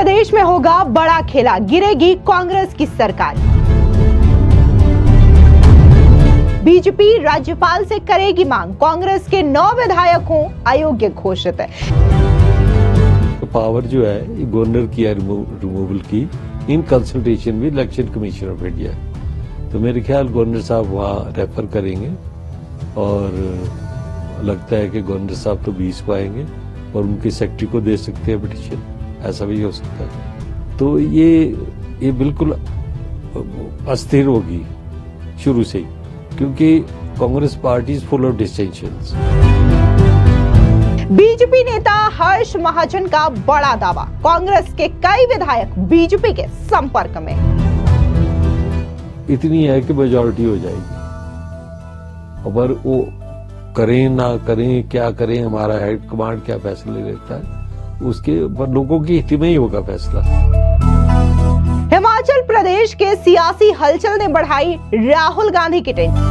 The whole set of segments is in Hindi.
प्रदेश में होगा बड़ा खेला, गिरेगी कांग्रेस की सरकार। बीजेपी राज्यपाल से करेगी मांग, कांग्रेस के 9 विधायकों अयोग्य घोषित है। पावर जो है गवर्नर की है रिमूवल की, in consultation with election commission of India. तो मेरे ख्याल गवर्नर साहब वहाँ रेफर करेंगे और लगता है कि गवर्नर साहब तो 20 को आएंगे और उनके सेक्रेटरी को दे सकते हैं पिटीशन, ऐसा भी हो सकता है। तो ये बिल्कुल अस्थिर होगी शुरू से ही, क्योंकि Congress party is full of dissensions. BJP नेता हर्ष महाजन का बड़ा दावा, कांग्रेस के कई विधायक बीजेपी के संपर्क में। इतनी है कि मेजॉरिटी हो जाएगी, और वो करें ना करें, क्या करें, हमारा हेड कमांड क्या फैसले लेता है, उसके पर लोगों की हित में ही होगा फैसला। हिमाचल प्रदेश के सियासी हलचल ने बढ़ाई राहुल गांधी की टेंशन।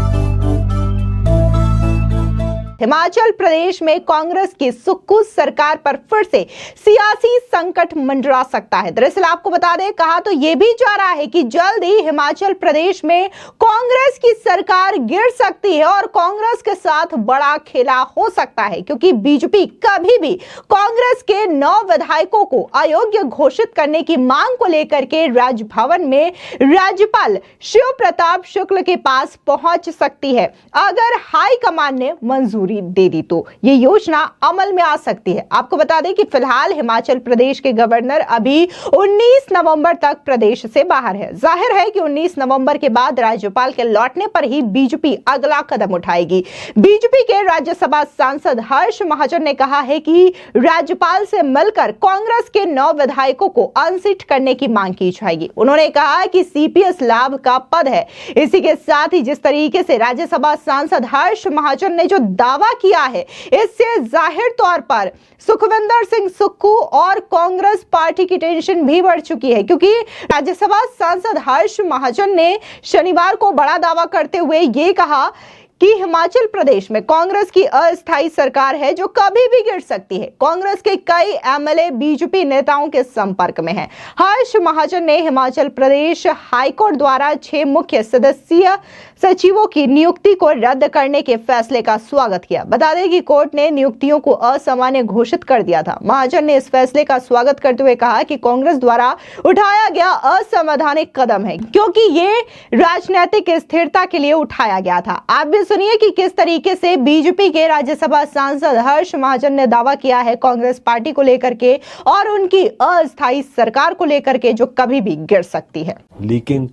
हिमाचल प्रदेश में कांग्रेस की सुक्खू सरकार पर फिर से सियासी संकट मंडरा सकता है। दरअसल आपको बता दें, कहा तो यह भी जा रहा है कि जल्द ही हिमाचल प्रदेश में कांग्रेस की सरकार गिर सकती है और कांग्रेस के साथ बड़ा खेला हो सकता है, क्योंकि बीजेपी कभी भी कांग्रेस के 9 विधायकों को अयोग्य घोषित करने की मांग को लेकर के राजभवन में राज्यपाल शिव प्रताप शुक्ल के पास पहुंच सकती है। अगर हाईकमान ने मंजूरी दे दी तो ये योजना अमल में आ सकती है। आपको बता दें कि फिलहाल हिमाचल प्रदेश के गवर्नर अभी 19 नवंबर तक प्रदेश से बाहर है। जाहिर है कि 19 नवंबर के बाद राज्यपाल के लौटने पर ही बीजेपी अगला कदम उठाएगी। बीजेपी के राज्यसभा सांसद हर्ष महाजन ने कहा है कि राज्यपाल से मिलकर कांग्रेस के 9 विधायकों को अनसीट करने की मांग की जाएगी। उन्होंने कहा कि सीपीएस लाभ का पद है। इसी के साथ ही जिस तरीके से राज्यसभा सांसद हर्ष महाजन ने जो दावा किया है, इससे जाहिर तौर पर सुखविंदर सिंह सुक्खू और कांग्रेस पार्टी की टेंशन भी बढ़ चुकी है, क्योंकि राज्यसभा सांसद हर्ष महाजन ने शनिवार को बड़ा दावा करते हुए यह कहा कि हिमाचल प्रदेश में कांग्रेस की अस्थायी सरकार है जो कभी भी गिर सकती है। कांग्रेस के कई एमएलए बीजेपी नेताओं के संपर्क में हैं। हर्ष महाजन ने हिमाचल प्रदेश हाईकोर्ट द्वारा 6 मुख्य सदस्यीय सचिवों की नियुक्ति को रद्द करने के फैसले का स्वागत किया। बता दें कि कोर्ट ने नियुक्तियों को असामान्य घोषित कर दिया था। महाजन ने इस फैसले का स्वागत करते हुए कहा कि कांग्रेस द्वारा उठाया गया असंवैधानिक कदम है, क्योंकि ये राजनीतिक स्थिरता के लिए उठाया गया था। आप भी सुनिए कि किस तरीके से बीजेपी के राज्यसभा सांसद हर्ष महाजन ने दावा किया है कांग्रेस पार्टी को लेकर के और उनकी अस्थायी सरकार को लेकर के जो कभी भी गिर सकती है। लेकिन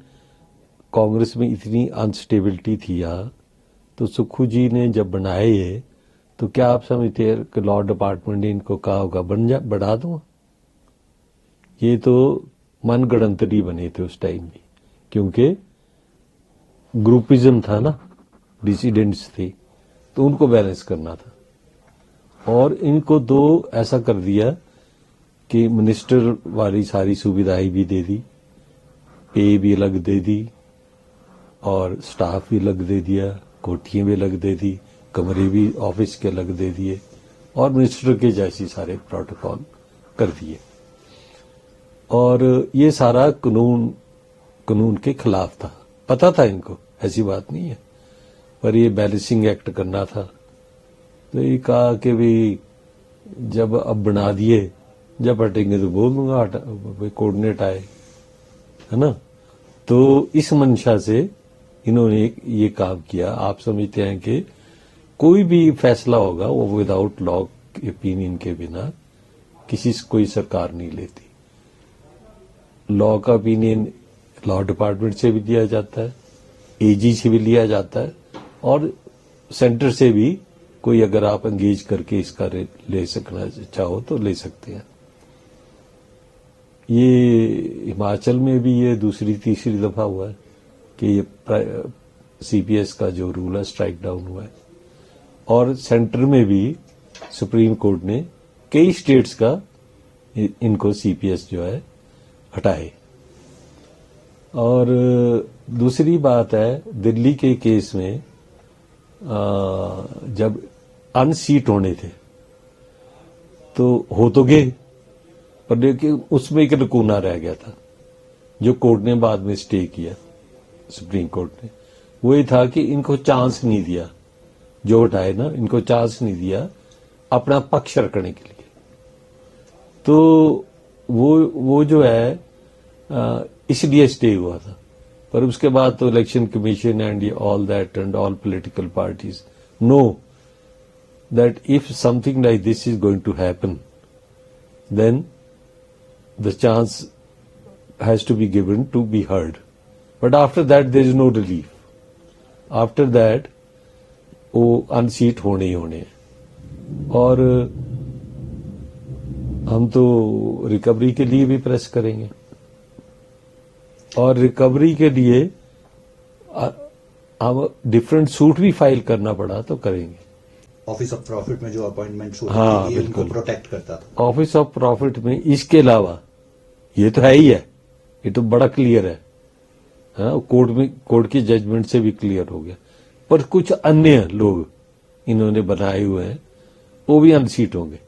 कांग्रेस में इतनी अनस्टेबिलिटी थी यहाँ, तो सुक्खू जी ने जब बनाए ये, तो क्या आप समझते हैं कि लॉ डिपार्टमेंट ने इनको कहा होगा बढ़ा दूंगा? ये तो मन गणतंत्री बने थे उस टाइम में, क्योंकि ग्रुपिज्म था ना, डिसिडेंट्स थे, तो उनको बैलेंस करना था। और इनको तो ऐसा कर दिया कि मिनिस्टर वाली सारी सुविधाएं भी दे दी, पे भी अलग दे दी और स्टाफ भी अलग दे दिया, कोठियां भी अलग दे दी, कमरे भी ऑफिस के अलग दे दिए और मिनिस्टर के जैसी सारे प्रोटोकॉल कर दिए। और ये सारा कानून के खिलाफ था, पता था इनको, ऐसी बात नहीं है, पर ये बैलेंसिंग एक्ट करना था। तो ये कहा कि भी जब अब बना दिए, जब हटेंगे तो बोल दूंगा कोऑर्डिनेट आए, है ना। तो इस मंशा से इन्होंने ये काम किया। आप समझते हैं कि कोई भी फैसला होगा वो विदाउट लॉ ओपिनियन के बिना कोई सरकार नहीं लेती। लॉ का ओपिनियन लॉ डिपार्टमेंट से भी लिया जाता है, एजी से भी लिया जाता है और सेंटर से भी कोई अगर आप एंगेज करके इसका ले सकना चाहो तो ले सकते हैं। ये हिमाचल में भी ये दूसरी तीसरी दफा हुआ है कि ये सीपीएस का जो रूल है स्ट्राइक डाउन हुआ है, और सेंटर में भी सुप्रीम कोर्ट ने कई स्टेट्स का इनको सीपीएस जो है हटाए। और दूसरी बात है, दिल्ली के केस में जब अनसीट होने थे तो हो तो गए, पर देखिए उसमें एक लकूना रह गया था जो कोर्ट ने बाद में स्टे किया, सुप्रीम कोर्ट ने। वो ये था कि इनको चांस नहीं दिया, जो हटाए ना, इनको चांस नहीं दिया अपना पक्ष रखने के लिए। तो वो जो है इसलिए स्टे हुआ था। पर उसके बाद तो election commission and all that and all political parties know that if something like this is going to happen, then the chance has to be given to be heard. But after that there is no relief. After that वो अनसीट होने ही होने हैं। और हम तो रिकवरी के लिए भी प्रेस करेंगे, और रिकवरी के लिए हम डिफरेंट सूट भी फाइल करना पड़ा तो करेंगे। ऑफिस ऑफ प्रॉफिट में जो अपॉइंटमेंट होती हाँ, थी, ये उनको बिल्कुल। प्रोटेक्ट करता था। ऑफिस ऑफ प्रॉफिट में इसके अलावा ये तो है ही है, ये तो बड़ा क्लियर है, हाँ, कोर्ट की जजमेंट से भी क्लियर हो गया। पर कुछ अन्य लोग इन्होंने बनाए हुए हैं, वो भी अनसीट होंगे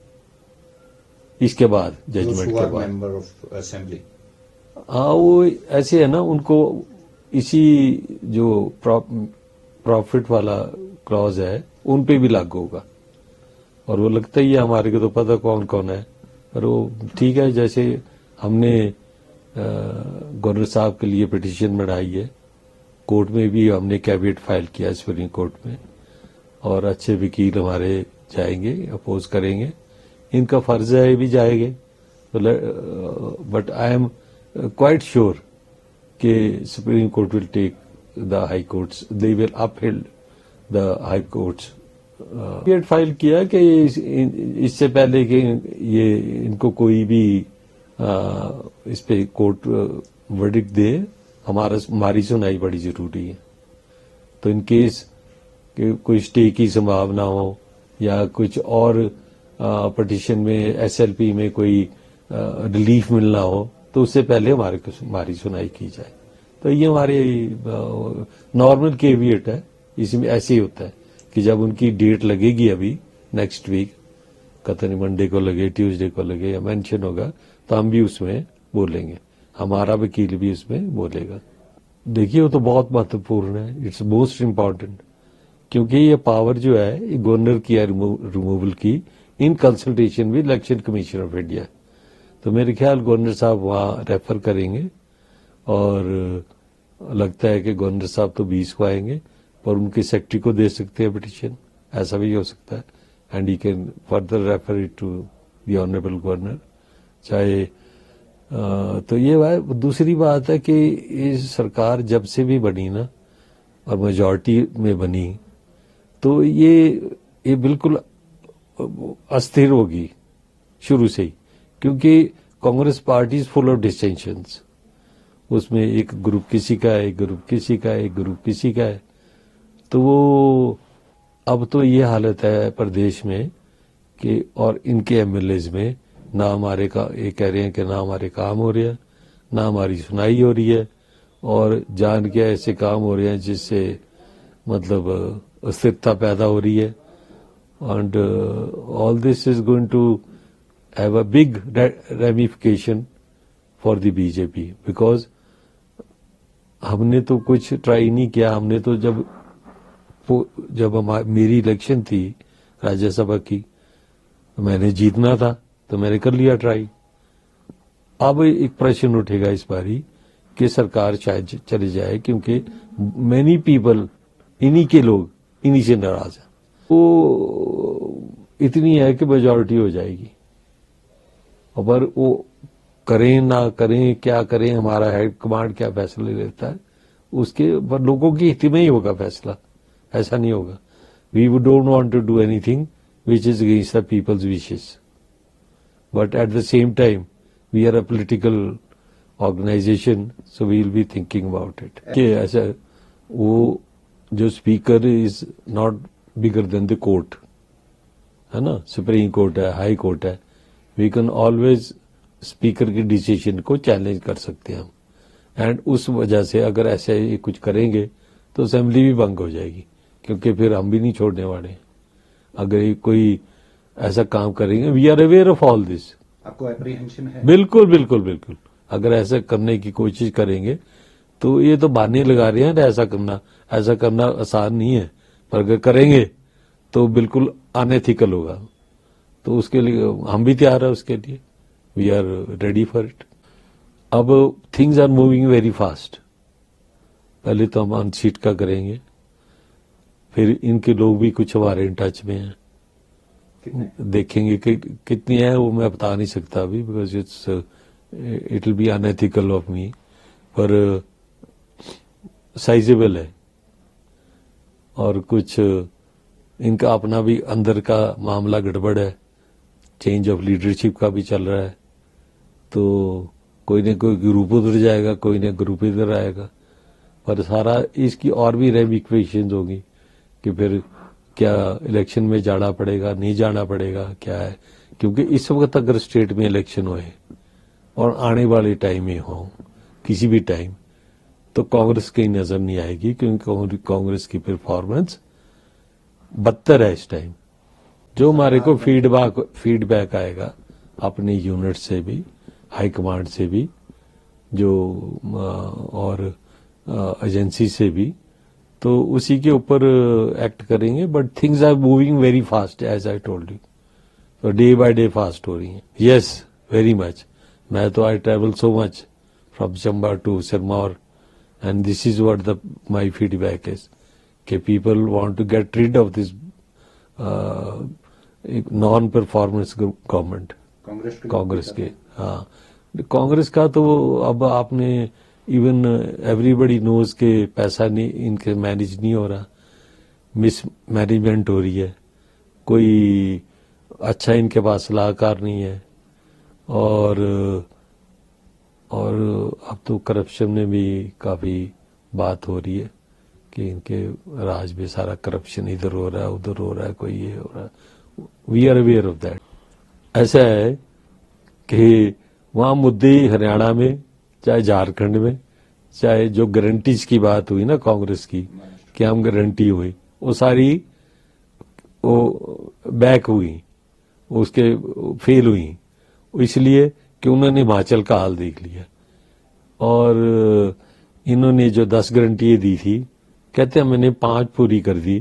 इसके बाद, जजमेंट के बाद। मेंबर ऑफ असेंबली, हाँ, वो ऐसे है ना, उनको इसी जो प्रॉफिट वाला क्लॉज है उन पे भी लागू होगा। और वो लगता ही है, हमारे को तो पता कौन कौन है, पर वो ठीक है। जैसे हमने गवर्नर साहब के लिए पिटीशन बढ़ाई है, कोर्ट में भी हमने कैविएट फाइल किया सुप्रीम कोर्ट में, और अच्छे वकील हमारे जाएंगे, अपोज करेंगे, इनका फर्ज है ये भी जाएंगे। But I am quite sure कि Supreme Court will take the high courts, they will uphold the high courts. Caveat file किया कि इससे पहले कि ये इनको कोई भी इस पे कोर्ट वर्डिक्ट दे, हमारी सुनाई बड़ी जरूरी है। तो इन केस कि कोई स्टे की संभावना हो या कुछ और पिटीशन में एसएलपी में कोई रिलीफ मिलना हो, तो उससे पहले हमारी सुनाई की जाए। तो ये हमारे नॉर्मल कैविएट है। इसमें ऐसे ही होता है कि जब उनकी डेट लगेगी, अभी नेक्स्ट वीक, कतई मंडे को लगे, ट्यूसडे को लगे, या मेंशन होगा, तो हम भी उसमें बोलेंगे, हमारा वकील भी उसमें बोलेगा। देखिए, वो तो बहुत महत्वपूर्ण है, इट्स मोस्ट इम्पॉर्टेंट, क्योंकि ये पावर जो है गवर्नर की है रिमूवल की, in consultation with election commission of India. तो मेरे ख्याल गवर्नर साहब वहां रेफर करेंगे, और लगता है कि गवर्नर साहब तो 20 को आएंगे, पर उनके सेक्रेटरी को दे सकते हैं पिटीशन, ऐसा भी हो सकता है, and he can further refer it to the honourable governor. चाहे तो ये दूसरी बात है कि ये सरकार जब से भी बनी ना, और मेजॉरिटी में बनी, तो ये बिल्कुल अस्थिर होगी शुरू से ही, क्योंकि Congress party is full of dissensions. उसमें एक ग्रुप किसी का है, एक ग्रुप किसी का है, एक ग्रुप किसी का है। तो वो अब तो ये हालत है प्रदेश में कि, और इनके एमएलएज में, ना हमारे का ये कह रहे हैं कि ना हमारे काम हो रहे हैं, ना हमारी सुनाई हो रही है, और जान के ऐसे काम हो रहे हैं जिससे मतलब अस्थिरता पैदा हो रही है। And all this is going to have a big ramification for the BJP, because हमने तो कुछ ट्राई नहीं किया। हमने तो जब मेरी इलेक्शन थी राज्यसभा की, मैंने जीतना था तो मैंने कर लिया ट्राई। अब एक प्रश्न उठेगा इस बारी कि सरकार शायद चले जाए, क्योंकि मेनी पीपल, इन्हीं के लोग इन्हीं से नाराज है। वो इतनी है कि मेजॉरिटी हो जाएगी, और वो करें ना करें, क्या करें, हमारा हेड कमांड क्या फैसला लेता है, उसके पर लोगों की हित में ही होगा फैसला, ऐसा नहीं होगा। We don't want to do anything which is against the people's wishes, but at the same time we are a political organization, so we will be thinking about it कि ऐसा वो जो speaker is not bigger than the court है ना, सुप्रीम कोर्ट है, हाई कोर्ट है, वी कैन ऑलवेज स्पीकर की डिसीजन को चैलेंज कर सकते हैं हम। एंड उस वजह से अगर ऐसे कुछ करेंगे तो असेंबली भी भंग हो जाएगी, क्योंकि फिर हम भी नहीं छोड़ने वाले। अगर कोई ऐसा काम करेंगे, we are aware of all this, आपको एप्रीहेंशन है? बिल्कुल बिल्कुल बिल्कुल। अगर ऐसा करने की कोशिश करेंगे तो ये तो बहाने लगा रहे हैं ना, ऐसा करना आसान नहीं है, पर अगर करेंगे तो बिल्कुल अनएथिकल होगा। तो उसके लिए हम भी तैयार है, उसके लिए we are ready for it. अब things are moving very fast. पहले तो हम अनसीट का करेंगे, फिर इनके लोग भी कुछ हमारे इन टच में हैं, देखेंगे कि कितनी है वो मैं बता नहीं सकता अभी, because it will be unethical of me, पर साइजेबल है। और कुछ इनका अपना भी अंदर का मामला गड़बड़ है, चेंज ऑफ लीडरशिप का भी चल रहा है, तो कोई न कोई ग्रुप उधर जाएगा, कोई न ग्रुप इधर आएगा, पर सारा इसकी और भी रेमिफिकेशंस होगी कि फिर क्या इलेक्शन में जाना पड़ेगा, नहीं जाना पड़ेगा, क्या है। क्योंकि इस वक्त अगर स्टेट में इलेक्शन होए और आने वाले टाइम में हो किसी भी टाइम, तो कांग्रेस कहीं नजर नहीं आएगी, क्योंकि कांग्रेस की परफॉर्मेंस बदतर है इस टाइम। जो हमारे को फीडबैक आएगा अपने यूनिट से भी, हाईकमांड से भी, जो और एजेंसी से भी, तो उसी के ऊपर एक्ट करेंगे। But things are moving very fast as I told you, तो डे बाय डे फास्ट हो रही हैं। Yes, very much. मैं तो I travel so much from Chamba to Sirmaur, and this is what my feedback is कि people want to get rid of this non performance government Congress के। हाँ, कांग्रेस का तो अब आपने इवन एवरीबडी नोज के पैसा नहीं इनके मैनेज नहीं हो रहा, मिस मैनेजमेंट हो रही है, कोई अच्छा इनके पास सलाहकार नहीं है, और अब तो करप्शन में भी काफी बात हो रही है कि इनके राज में सारा करप्शन इधर हो रहा है, उधर हो रहा है, कोई ये हो रहा है। We are aware of that. ऐसा है कि वहां मुद्दे हरियाणा में, चाहे झारखंड में, चाहे जो गारंटीज की बात हुई ना कांग्रेस की कि हम गारंटी हुई, वो सारी वो बैक हुई, उसके फेल हुई, इसलिए कि उन्होंने हिमाचल का हाल देख लिया। और इन्होंने जो 10 गारंटी दी थी, कहते हैं मैंने 5 पूरी कर दी,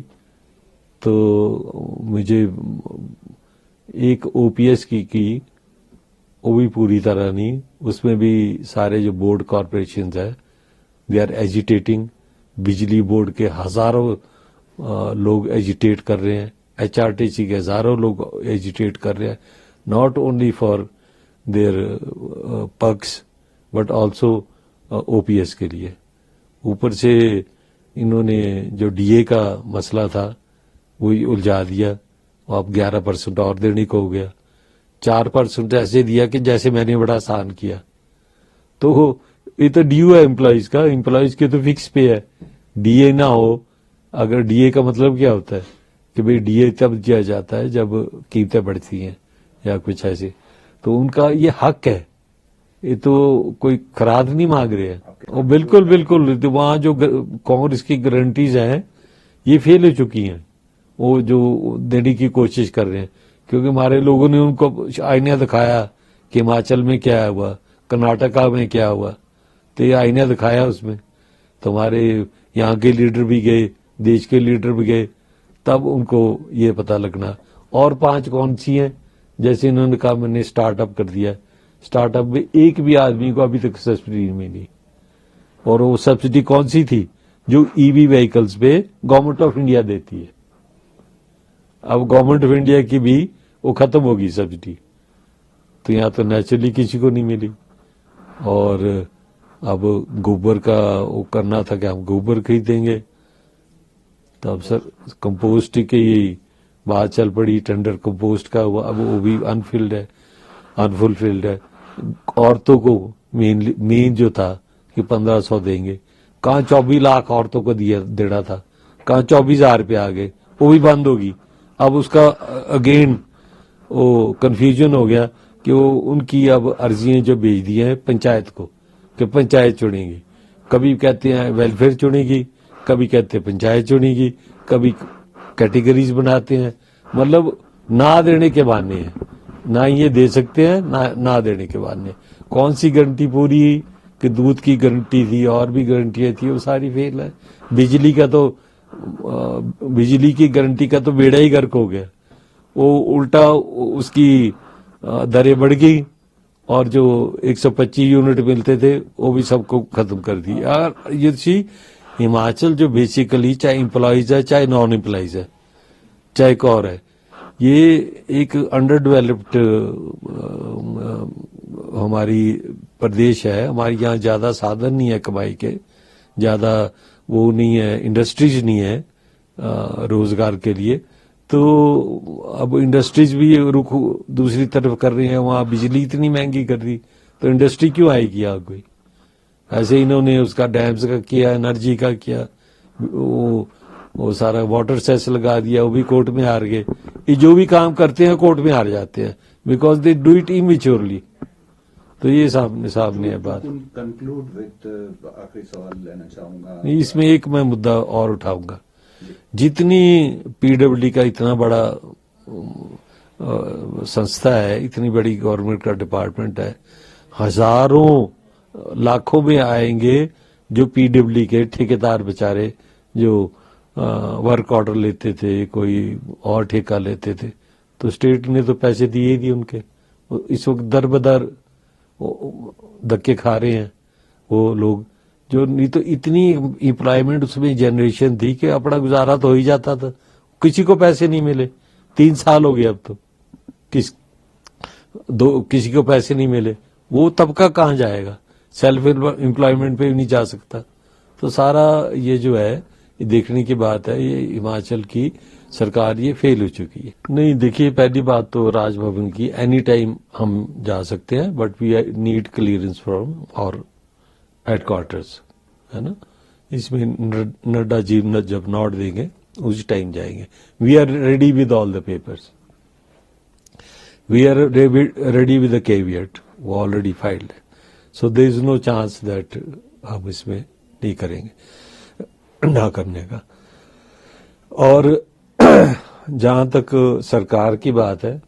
तो मुझे एक ओपीएस की वो भी पूरी तरह नहीं, उसमें भी सारे जो बोर्ड कॉर्पोरेशंस है दे आर एजिटेटिंग। बिजली बोर्ड के हजारों लोग एजिटेट कर रहे हैं, एचआरटीसी के हजारों लोग एजिटेट कर रहे हैं, नॉट ओनली फॉर देयर पक्ष बट ऑल्सो ओपीएस के लिए। ऊपर से इन्होंने जो डीए का मसला था वही उलझा दिया, अब 11% और देने को हो गया, 4% ऐसे दिया कि जैसे मैंने बड़ा आसान किया। तो ये तो ड्यू है एम्प्लॉइज के तो फिक्स पे है, डीए ना हो। अगर डीए का मतलब क्या होता है कि भाई डीए तब दिया जाता है जब कीमतें बढ़ती हैं या कुछ ऐसे, तो उनका ये हक है, ये तो कोई खराद नहीं मांग रहे हैं। और बिल्कुल बिल्कुल, तो वहां जो कांग्रेस की गारंटीज हैं ये फेल हो चुकी हैं, वो जो देने की कोशिश कर रहे हैं, क्योंकि हमारे लोगों ने उनको आईना दिखाया कि हिमाचल में क्या हुआ, कर्नाटका में क्या हुआ, तो ये आईना दिखाया उसमें, तो हमारे यहाँ के लीडर भी गए, देश के लीडर भी गए, तब उनको ये पता लगना। और 5 कौन सी हैं, जैसे इन्होंने कहा मैंने स्टार्टअप कर दिया, स्टार्टअप में एक भी आदमी को अभी तक सब्सिडी नहीं मिली। और वो सब्सिडी कौन सी थी, जो ईवी व्हीकल्स पे गवर्नमेंट ऑफ इंडिया देती है। अब गवर्नमेंट ऑफ इंडिया की भी वो खत्म होगी सब्सिडी, तो यहाँ तो नेचुरली किसी को नहीं मिली। और अब गोबर का वो करना था कि हम गोबर खरीदेंगे, तो अब सर कंपोस्ट की बात चल पड़ी, टेंडर कंपोस्ट का हुआ, अब वो भी अनफुलफिल्ड है। औरतों को मेन जो था कि 1500 देंगे, कहाँ 24 लाख औरतों को देना था, कहाँ 24,000 पे आ गए, वो भी बंद होगी। अब उसका अगेन वो कंफ्यूजन हो गया कि वो उनकी अब अर्जियां जो भेज दी हैं पंचायत को कि पंचायत चुनेगी, कभी कहते हैं वेलफेयर चुनेगी, कभी कहते हैं पंचायत चुनेगी, कभी कैटेगरीज बनाते हैं, मतलब ना देने के बहाने हैं। ना ये दे सकते हैं, ना देने के बाद में कौन सी गारंटी पूरी कि दूध की गारंटी थी और भी गारंटियां थी, वो सारी फेल है। बिजली का तो बिजली की गारंटी का तो बेड़ा ही गर्क हो गया, वो उल्टा उसकी दरें बढ़ गई और जो 125 यूनिट मिलते थे वो भी सबको खत्म कर दी। यार ये हिमाचल जो बेसिकली चाहे एम्प्लॉइज है चाहे नॉन एम्प्लॉइज है चाहे कौर है, ये एक अंडर डेवलप्ड हमारी प्रदेश है। हमारे यहाँ ज्यादा साधन नहीं है कमाई के, ज्यादा वो नहीं है, इंडस्ट्रीज नहीं है रोजगार के लिए। तो अब इंडस्ट्रीज भी रुख दूसरी तरफ कर रही है, वहां बिजली इतनी महंगी कर दी तो इंडस्ट्री क्यों आएगी आगे। ऐसे इन्होंने उसका डैम्स का किया, एनर्जी का किया, वो सारा वाटर सेस लगा दिया, वो भी कोर्ट में हार गए। ये जो भी काम करते हैं कोर्ट में हार जाते हैं because they do it immaturely. तो ये सामने है बात। कंक्लूड विद आखिरी सवाल लेना चाहूंगा इसमें एक मैं मुद्दा और उठाऊंगा। जितनी पीडब्ल्यूडी का इतना बड़ा संस्था है, इतनी बड़ी गवर्नमेंट का डिपार्टमेंट है, हजारों लाखों में आएंगे जो पीडब्ल्यूडी के ठेकेदार बेचारे जो वर्क ऑर्डर लेते थे, कोई और ठेका लेते थे, तो स्टेट ने तो पैसे दिए ही दिए उनके। इस वक्त दर बदर धक्के खा रहे हैं वो लोग, जो नहीं तो इतनी एम्प्लॉयमेंट उसमें जनरेशन थी कि अपना गुजारा तो हो ही जाता था, किसी को पैसे नहीं मिले। 3 साल हो गए अब तो किसी को पैसे नहीं मिले, वो तबका कहाँ जाएगा, सेल्फ एम्प्लॉयमेंट पे भी नहीं जा सकता। तो सारा ये जो है ये देखने की बात है, ये हिमाचल की सरकार ये फेल हो चुकी है। नहीं देखिए, पहली बात तो राजभवन की एनी टाइम हम जा सकते हैं, but we need clearance from our headquarters, है ना। इसमें नड्डा जी जब नोट देंगे उस टाइम जाएंगे। We are ready with all the papers, we are ready with the caveat, वो ऑलरेडी फाइल्ड है। So there is no chance that हम इसमें नहीं करेंगे, ना करने का। और जहां तक सरकार की बात है,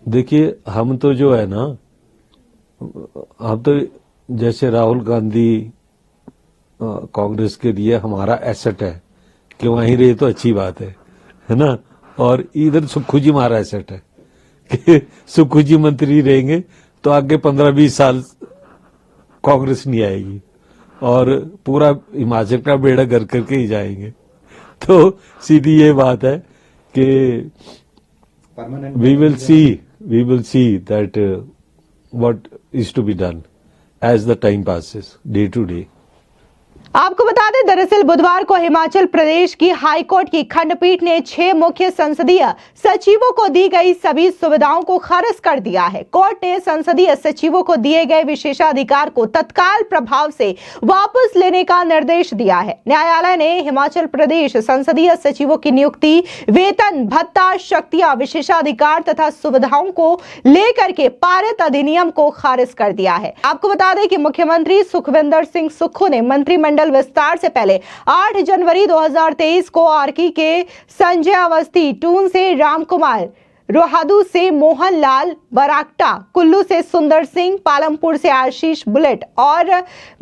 देखिए हम तो जो है ना, हम तो जैसे राहुल गांधी कांग्रेस के लिए हमारा एसेट है कि वहीं रहे तो अच्छी बात है ना। और इधर सुक्खू जी हमारा एसेट है कि सुक्खू जी मंत्री रहेंगे तो आगे 15-20 साल कांग्रेस नहीं आएगी और पूरा हिमाचल का बेड़ा गर्क करके ही जाएंगे। तो सीधी ये बात है कि we will see that what is to be done as the time passes day to day. आपको बता दें, दरअसल बुधवार को हिमाचल प्रदेश की हाईकोर्ट की खंडपीठ ने 6 मुख्य संसदीय सचिवों को दी गई सभी सुविधाओं को खारिज कर दिया है। कोर्ट ने संसदीय सचिवों को दिए गए विशेषाधिकार को तत्काल प्रभाव से वापस लेने का निर्देश दिया है। न्यायालय ने हिमाचल प्रदेश संसदीय सचिवों की नियुक्ति, वेतन, भत्ता, शक्तियां, विशेषाधिकार तथा सुविधाओं को लेकर के पारित अधिनियम को खारिज कर दिया है। आपको बता दें कि मुख्यमंत्री सुखविंदर सिंह सुक्खू ने मंत्रिमंडल विस्तार से पहले 8 जनवरी 2023 को आर्की के संजय अवस्थी, टून से रामकुमार, रोहादू से मोहन लाल बरागटा, कुल्लू से सुंदर सिंह, पालमपुर से आशीष बुलेट और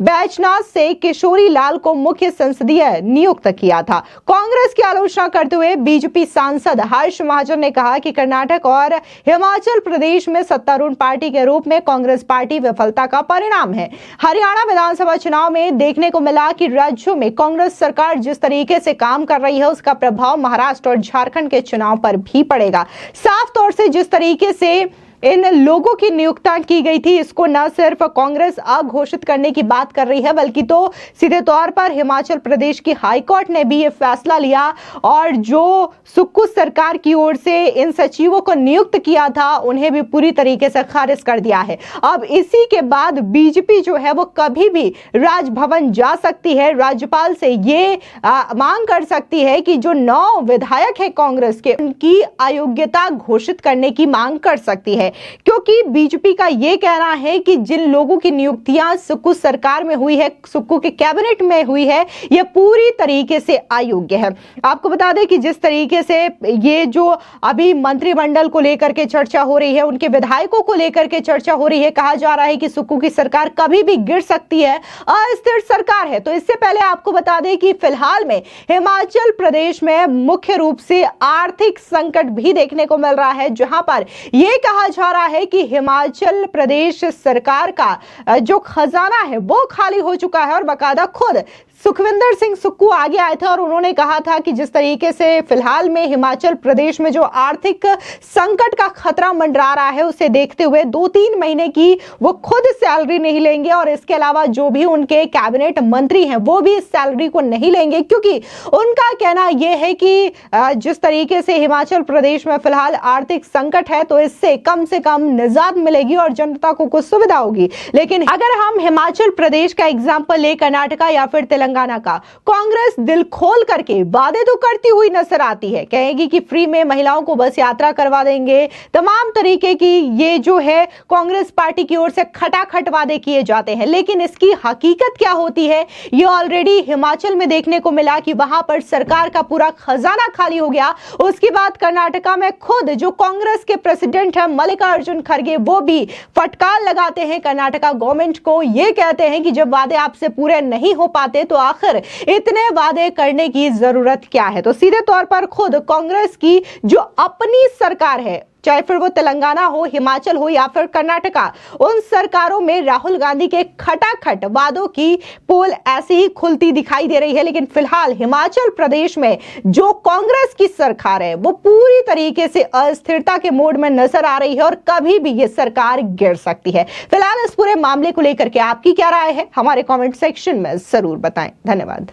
बैजनाथ से किशोरी लाल को मुख्य संसदीय नियुक्त किया था। कांग्रेस की आलोचना करते हुए बीजेपी सांसद हर्ष महाजन ने कहा कि कर्नाटक और हिमाचल प्रदेश में सत्तारूढ़ पार्टी के रूप में कांग्रेस पार्टी विफलता का परिणाम है। हरियाणा विधानसभा चुनाव में देखने को मिला कि राज्यों में कांग्रेस सरकार जिस तरीके से काम कर रही है उसका प्रभाव महाराष्ट्र और झारखंड के चुनाव पर भी पड़ेगा। साफ तौर से जिस तरीके से इन लोगों की नियुक्ति की गई थी, इसको न सिर्फ कांग्रेस अघोषित करने की बात कर रही है बल्कि तो सीधे तौर पर हिमाचल प्रदेश की हाईकोर्ट ने भी ये फैसला लिया और जो सुक्खू सरकार की ओर से इन सचिवों को नियुक्त किया था उन्हें भी पूरी तरीके से खारिज कर दिया है। अब इसी के बाद बीजेपी जो है वो कभी भी राजभवन जा सकती है, राज्यपाल से ये मांग कर सकती है कि जो 9 विधायक है कांग्रेस के, उनकी अयोग्यता घोषित करने की मांग कर सकती है। क्योंकि बीजेपी का यह कहना है कि जिन लोगों की नियुक्तियां सुक्खू सरकार में हुई है, सुक्खू के कैबिनेट में हुई है, यह पूरी तरीके से अयोग्य है। आपको बता दें कि जिस तरीके से ये जो अभी मंत्रिमंडल को लेकर के चर्चा हो रही है, उनके विधायकों को लेकर के चर्चा हो रही है, कहा जा रहा है कि सुक्खू की सरकार कभी भी गिर सकती है, अस्थिर सरकार है। तो इससे पहले आपको बता दें कि फिलहाल में हिमाचल प्रदेश में मुख्य रूप से आर्थिक संकट भी देखने को मिल रहा है, जहां पर यह कहा जा रहा है कि हिमाचल प्रदेश सरकार का जो खजाना है वो खाली हो चुका है। और बकायदा खुद सुखविंदर सिंह सुक्खू आगे आए थे और उन्होंने कहा था कि जिस तरीके से फिलहाल में हिमाचल प्रदेश में जो आर्थिक संकट का खतरा मंडरा रहा है, उसे देखते हुए 2-3 महीने की वो खुद सैलरी नहीं लेंगे और इसके अलावा जो भी उनके कैबिनेट मंत्री हैं वो भी इस सैलरी को नहीं लेंगे, क्योंकि उनका कहना यह है कि जिस तरीके से हिमाचल प्रदेश में फिलहाल आर्थिक संकट है तो इससे कम से कम निजात मिलेगी और जनता को कुछ सुविधा होगी। लेकिन अगर हम हिमाचल प्रदेश का एग्जाम्पल ले, कर्नाटका या फिर तेलंगाना का, कांग्रेस दिल खोल करके वादे तो करती हुई नजर आती है। कहेगी कि फ्री में महिलाओं को बस यात्रा करवा देंगे, तमाम तरीके की ये जो है कांग्रेस पार्टी की ओर से खटाखट वादे किए जाते हैं। लेकिन इसकी हकीकत क्या होती है, ये ऑलरेडी हिमाचल में देखने को मिला कि वहां पर सरकार का पूरा खजाना खाली हो गया। उसके बाद कर्नाटका में खुद जो कांग्रेस के प्रेसिडेंट है मल्लिकार्जुन खड़गे, वो भी फटकार लगाते हैं कर्नाटका गवर्नमेंट को। ये कहते हैं कि जब वादे आपसे पूरे नहीं हो पाते तो आखिर इतने वादे करने की जरूरत क्या है। तो सीधे तौर पर खुद कांग्रेस की जो अपनी सरकार है, चाहे फिर वो तेलंगाना हो, हिमाचल हो या फिर कर्नाटका, उन सरकारों में राहुल गांधी के खटाखट वादों की पोल ऐसे ही खुलती दिखाई दे रही है। लेकिन फिलहाल हिमाचल प्रदेश में जो कांग्रेस की सरकार है वो पूरी तरीके से अस्थिरता के मोड में नजर आ रही है और कभी भी ये सरकार गिर सकती है। फिलहाल इस पूरे मामले को लेकर के आपकी क्या राय है, हमारे कमेंट सेक्शन में जरूर बताएं। धन्यवाद।